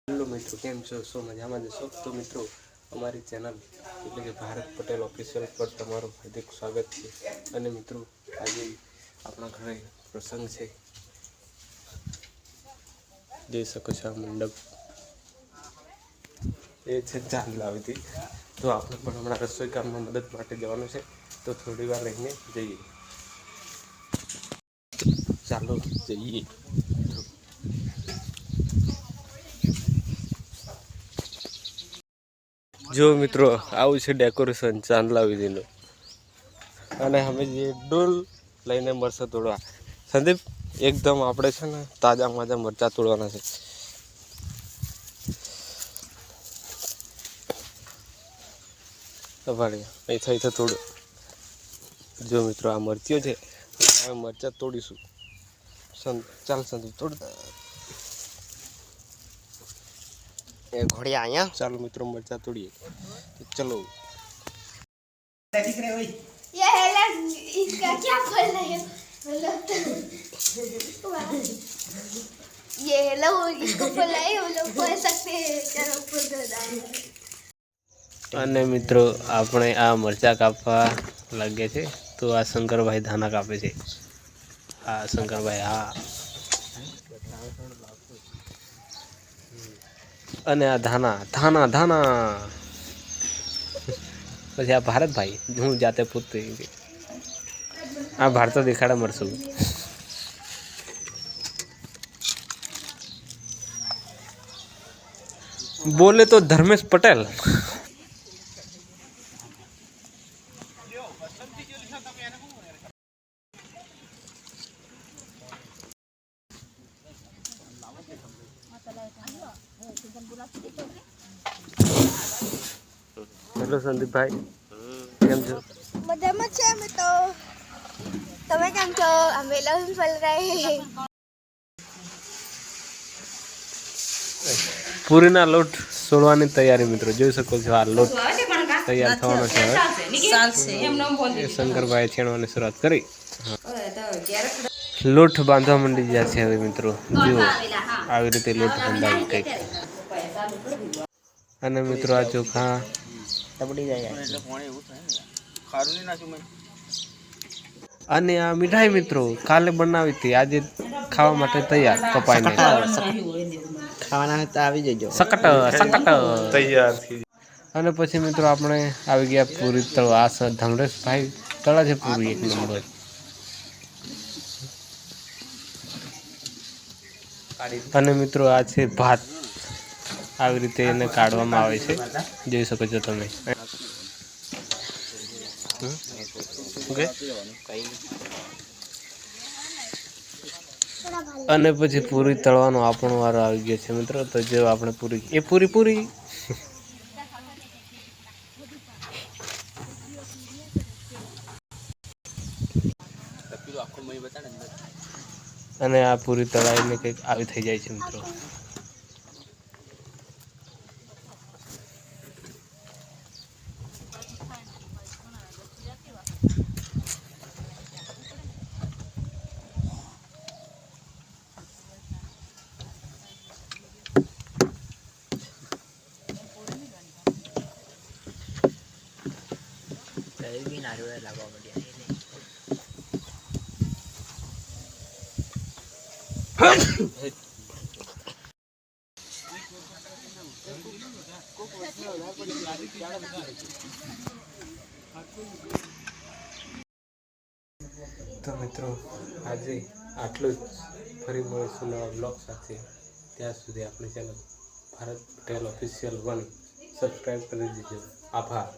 Hello મિત્રો, કેમ છો? શું મજામાં જશો? તો મિત્રો, અમારી ચેનલ એટલે કે ભારત પટેલ ઓફિશિયલ પર તમારું હાર્દિક સ્વાગત છે. અને મિત્રો, આજે આપણા ઘરે પ્રસંગ છે. જોઈ શકો છો આ મંડપ એ છે ચાંદ લાવી હતી. તો આપણે પણ હમણાં રસોઈ કામમાં મદદ માટે જવાનું છે. તો થોડી વાર રહીને જઈએ. ચાલો જઈએ. જો મિત્રો, આવું છે ડેકોરેશન ચાંદલા વિધિનું. અને અમે જે ડોલ લઈને મરચાં તોડવા. સંદીપ, એકદમ આપણે છે ને તાજા માજા મરચાં તોડવાના છે. અહીંથી થોડું જો મિત્રો, આ મરચીઓ છે. હવે મરચાં તોડીશું. ચાલ સંદીપ, તોડ એ ઘોડિયા અહીંયા. ચાલો મિત્રો, મરચાં તોડીએ. ચલો. ये हेला इसका क्या फल है मतलब ये हेला इसको फल है वो लोग बोल सकते हैं चलो ऊपर दादा. અને મિત્રો, આપણે આ મરચાં કાપવા લાગ્યા છે. તો આ શંકરભાઈ ધાના કાપે છે. હા શંકરભાઈ, હા. અને આ ધાના ધાના ધાના પછી આ ભારતભાઈ, હું જાતે પૂછते આ ભારતો દેખાડા મળશું. बोले तो धर्मेश पटेल. हेलो संदीप भाई, केम छो? मजाમાં છે અમે તો. તમે કેમ છો? અમે લવન ફલ રહે. પૂરીના લોટ સોળવાની તૈયારી મિત્રો, જોઈ શકો છો. આ લોટ તૈયાર થવાનો છે. હવે શંકરભાઈ છેણવાની શરૂઆત કરી. લોટ બાંધવા માંડી ગયા છે હવે મિત્રો. જુઓ, આવી રીતે લોટ બાંધાવી કંઈક. અને મિત્રો, આ ચોખા અને આ મીઠાઈ મિત્રો કાલે બનાવી હતી, આજે ખાવા માટે તૈયાર. કપાઈને ખાવાના તો આવી જજો. સકટ સકટ તૈયાર થઈ. અને પછી મિત્રો, આપણે આવી ગયા પૂરી તળવા. આ ધમરેશભાઈ તળા છે પૂરી એક નંબર. અને મિત્રો, આ છે ભાત. આવી રીતે એને કાઢવામાં આવે છે, જોઈ શકો છો તમે. અને પછી પૂરી તળવાનો આપણો વારો આવી ગયો છે મિત્રો. તો જો આપણે પૂરી પૂરી અને આ પૂરી તળાઈને કંઈક આવી થઈ જાય છે મિત્રો. તો મિત્રો, આજે આટલું જ. ફરી મળીશું નવા બ્લોગ સાથે. ત્યાં સુધી આપણી channel Bharat Patel official 1 subscribe કરી દીજો. આભાર.